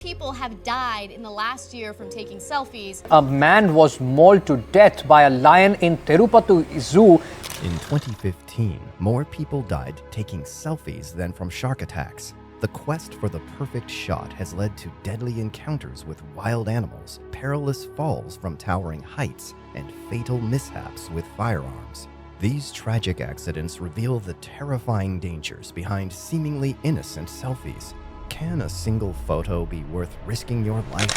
People have died in the last year from taking selfies. A man was mauled to death by a lion in Tirupati Zoo. In 2015, more people died taking selfies than from shark attacks. The quest for the perfect shot has led to deadly encounters with wild animals, perilous falls from towering heights, and fatal mishaps with firearms. These tragic accidents reveal the terrifying dangers behind seemingly innocent selfies. Can a single photo be worth risking your life?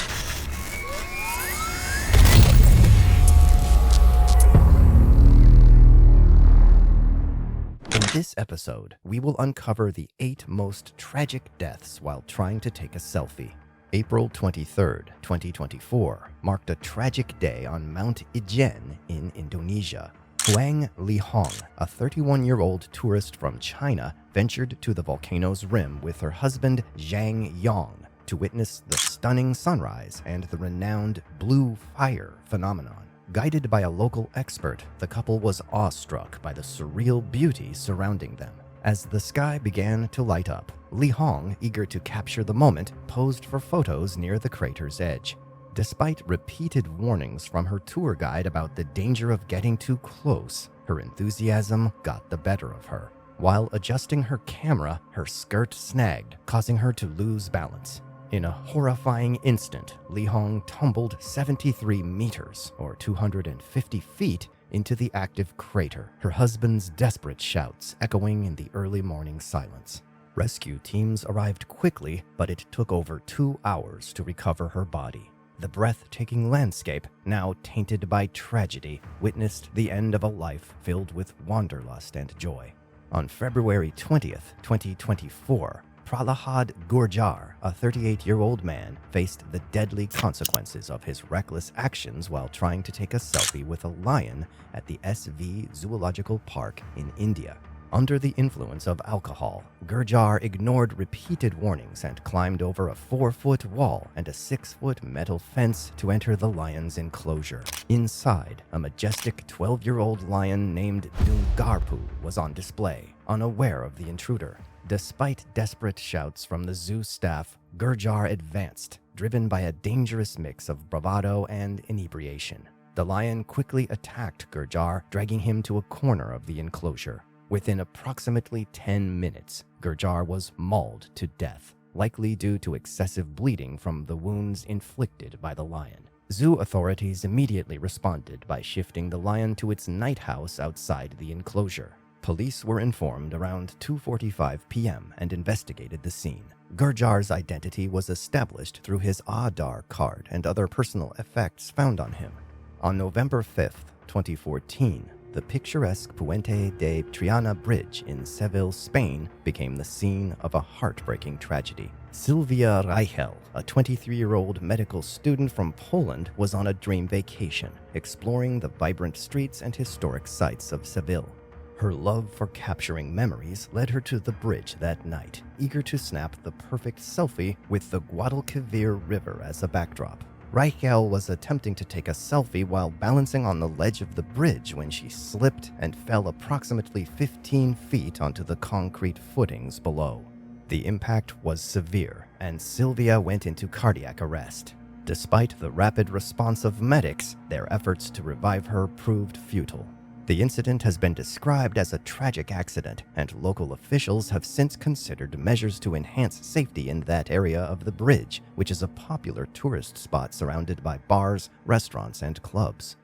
In this episode, we will uncover the 8 most tragic deaths while trying to take a selfie. April 23, 2024, marked a tragic day on Mount Ijen in Indonesia. Huang Lihong, a 31-year-old tourist from China, ventured to the volcano's rim with her husband Zhang Yong to witness the stunning sunrise and the renowned blue fire phenomenon. Guided by a local expert, the couple was awestruck by the surreal beauty surrounding them. As the sky began to light up, Lihong, eager to capture the moment, posed for photos near the crater's edge. Despite repeated warnings from her tour guide about the danger of getting too close, her enthusiasm got the better of her. While adjusting her camera, her skirt snagged, causing her to lose balance. In a horrifying instant, Lihong tumbled 73 meters, or 250 feet, into the active crater, her husband's desperate shouts echoing in the early morning silence. Rescue teams arrived quickly, but it took over 2 hours to recover her body. The breathtaking landscape, now tainted by tragedy, witnessed the end of a life filled with wanderlust and joy. On February 20th, 2024, Prahlad Gurjar, a 38-year-old man, faced the deadly consequences of his reckless actions while trying to take a selfie with a lion at the SV Zoological Park in India. Under the influence of alcohol, Gurjar ignored repeated warnings and climbed over a 4-foot wall and a 6-foot metal fence to enter the lion's enclosure. Inside, a majestic 12-year-old lion named Dungarpu was on display, unaware of the intruder. Despite desperate shouts from the zoo staff, Gurjar advanced, driven by a dangerous mix of bravado and inebriation. The lion quickly attacked Gurjar, dragging him to a corner of the enclosure. Within approximately 10 minutes, Gurjar was mauled to death, likely due to excessive bleeding from the wounds inflicted by the lion. Zoo authorities immediately responded by shifting the lion to its night house outside the enclosure. Police were informed around 2:45 p.m. and investigated the scene. Gurjar's identity was established through his Aadhaar card and other personal effects found on him. On November 5th, 2014, the picturesque Puente de Triana Bridge in Seville, Spain, became the scene of a heartbreaking tragedy. Sylvia Reichel, a 23-year-old medical student from Poland, was on a dream vacation, exploring the vibrant streets and historic sites of Seville. Her love for capturing memories led her to the bridge that night, eager to snap the perfect selfie with the Guadalquivir River as a backdrop. Reichel was attempting to take a selfie while balancing on the ledge of the bridge when she slipped and fell approximately 15 feet onto the concrete footings below. The impact was severe, and Sylvia went into cardiac arrest. Despite the rapid response of medics, their efforts to revive her proved futile. The incident has been described as a tragic accident, and local officials have since considered measures to enhance safety in that area of the bridge, which is a popular tourist spot surrounded by bars, restaurants, and clubs.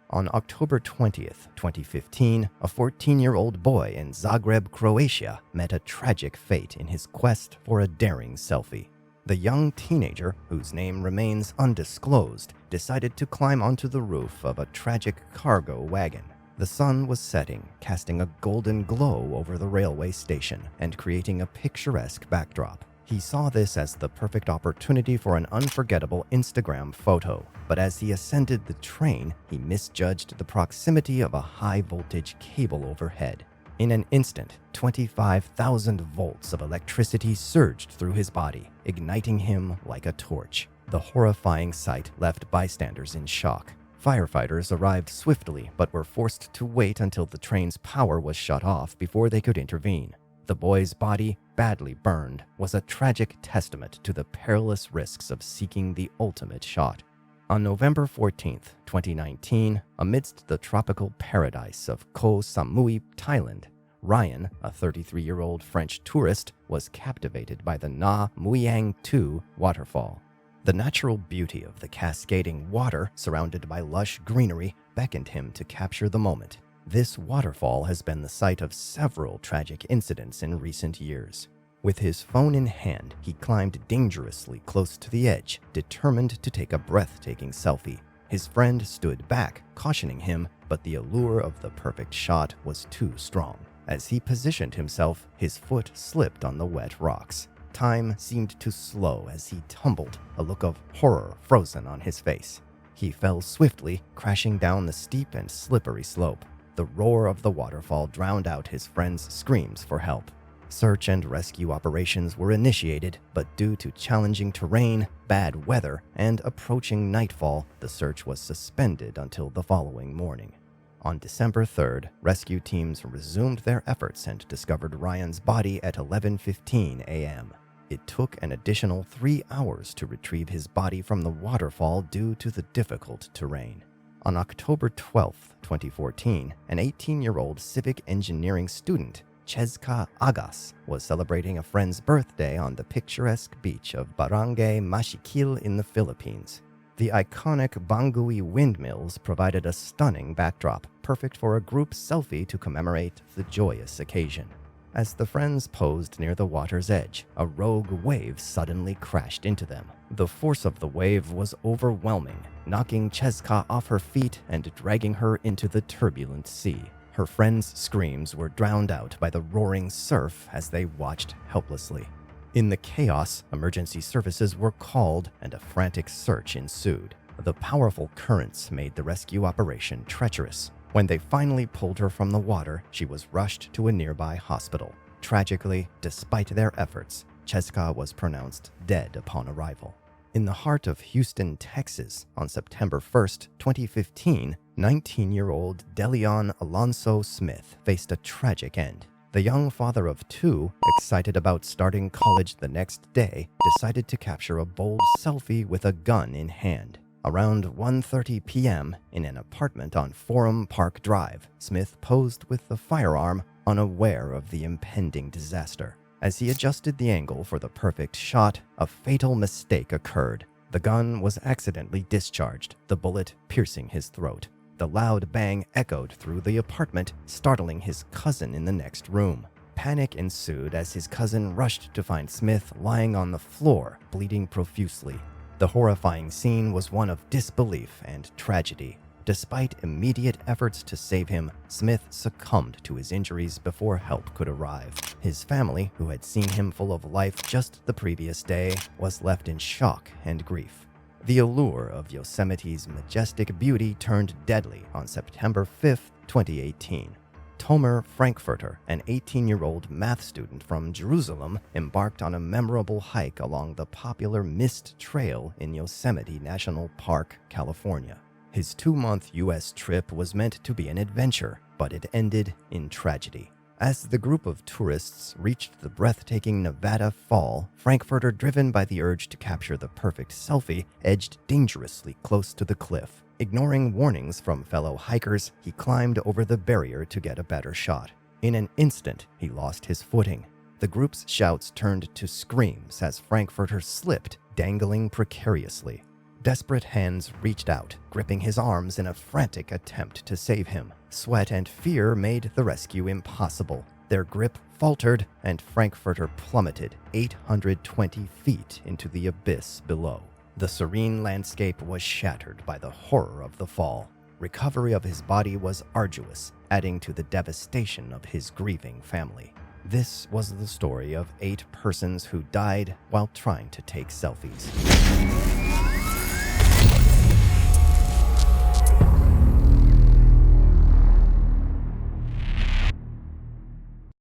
On October 20th, 2015, a 14-year-old boy in Zagreb, Croatia, met a tragic fate in his quest for a daring selfie. The young teenager, whose name remains undisclosed, decided to climb onto the roof of a tragic cargo wagon. The sun was setting, casting a golden glow over the railway station and creating a picturesque backdrop. He saw this as the perfect opportunity for an unforgettable Instagram photo, but as he ascended the train, he misjudged the proximity of a high-voltage cable overhead. In an instant, 25,000 volts of electricity surged through his body, igniting him like a torch. The horrifying sight left bystanders in shock. Firefighters arrived swiftly but were forced to wait until the train's power was shut off before they could intervene. The boy's body, badly burned, was a tragic testament to the perilous risks of seeking the ultimate shot. On November 14, 2019, amidst the tropical paradise of Koh Samui, Thailand, Ryan, a 33-year-old French tourist, was captivated by the Na Muiang 2 waterfall. The natural beauty of the cascading water, surrounded by lush greenery, beckoned him to capture the moment. This waterfall has been the site of several tragic incidents in recent years. With his phone in hand, he climbed dangerously close to the edge, determined to take a breathtaking selfie. His friend stood back, cautioning him, but the allure of the perfect shot was too strong. As he positioned himself, his foot slipped on the wet rocks. Time seemed to slow as he tumbled, a look of horror frozen on his face. He fell swiftly, crashing down the steep and slippery slope. The roar of the waterfall drowned out his friend's screams for help. Search and rescue operations were initiated, but due to challenging terrain, bad weather, and approaching nightfall, the search was suspended until the following morning. On December 3rd, rescue teams resumed their efforts and discovered Ryan's body at 11:15 a.m. It took an additional 3 hours to retrieve his body from the waterfall due to the difficult terrain. On October 12, 2014, an 18-year-old civic engineering student, Cheska Agas, was celebrating a friend's birthday on the picturesque beach of Barangay Mashikil in the Philippines. The iconic Bangui windmills provided a stunning backdrop, perfect for a group selfie to commemorate the joyous occasion. As the friends posed near the water's edge, a rogue wave suddenly crashed into them. The force of the wave was overwhelming, knocking Cheska off her feet and dragging her into the turbulent sea. Her friends' screams were drowned out by the roaring surf as they watched helplessly. In the chaos, emergency services were called and a frantic search ensued. The powerful currents made the rescue operation treacherous. When they finally pulled her from the water, she was rushed to a nearby hospital. Tragically, despite their efforts, Cheska was pronounced dead upon arrival. In the heart of Houston, Texas, on September 1st, 2015, 19-year-old Deleon Alonso Smith faced a tragic end. The young father of two, excited about starting college the next day, decided to capture a bold selfie with a gun in hand. Around 1:30 p.m., in an apartment on Forum Park Drive, Smith posed with the firearm, unaware of the impending disaster. As he adjusted the angle for the perfect shot, a fatal mistake occurred. The gun was accidentally discharged, the bullet piercing his throat. The loud bang echoed through the apartment, startling his cousin in the next room. Panic ensued as his cousin rushed to find Smith lying on the floor, bleeding profusely. The horrifying scene was one of disbelief and tragedy. Despite immediate efforts to save him, Smith succumbed to his injuries before help could arrive. His family, who had seen him full of life just the previous day, was left in shock and grief. The allure of Yosemite's majestic beauty turned deadly on September 5, 2018. Tomer Frankfurter, an 18-year-old math student from Jerusalem, embarked on a memorable hike along the popular Mist Trail in Yosemite National Park, California. His 2-month U.S. trip was meant to be an adventure, but it ended in tragedy. As the group of tourists reached the breathtaking Nevada Fall, Frankfurter, driven by the urge to capture the perfect selfie, edged dangerously close to the cliff. Ignoring warnings from fellow hikers, he climbed over the barrier to get a better shot. In an instant, he lost his footing. The group's shouts turned to screams as Frankfurter slipped, dangling precariously. Desperate hands reached out, gripping his arms in a frantic attempt to save him. Sweat and fear made the rescue impossible. Their grip faltered, and Frankfurter plummeted 820 feet into the abyss below. The serene landscape was shattered by the horror of the fall. Recovery of his body was arduous, adding to the devastation of his grieving family. This was the story of 8 persons who died while trying to take selfies.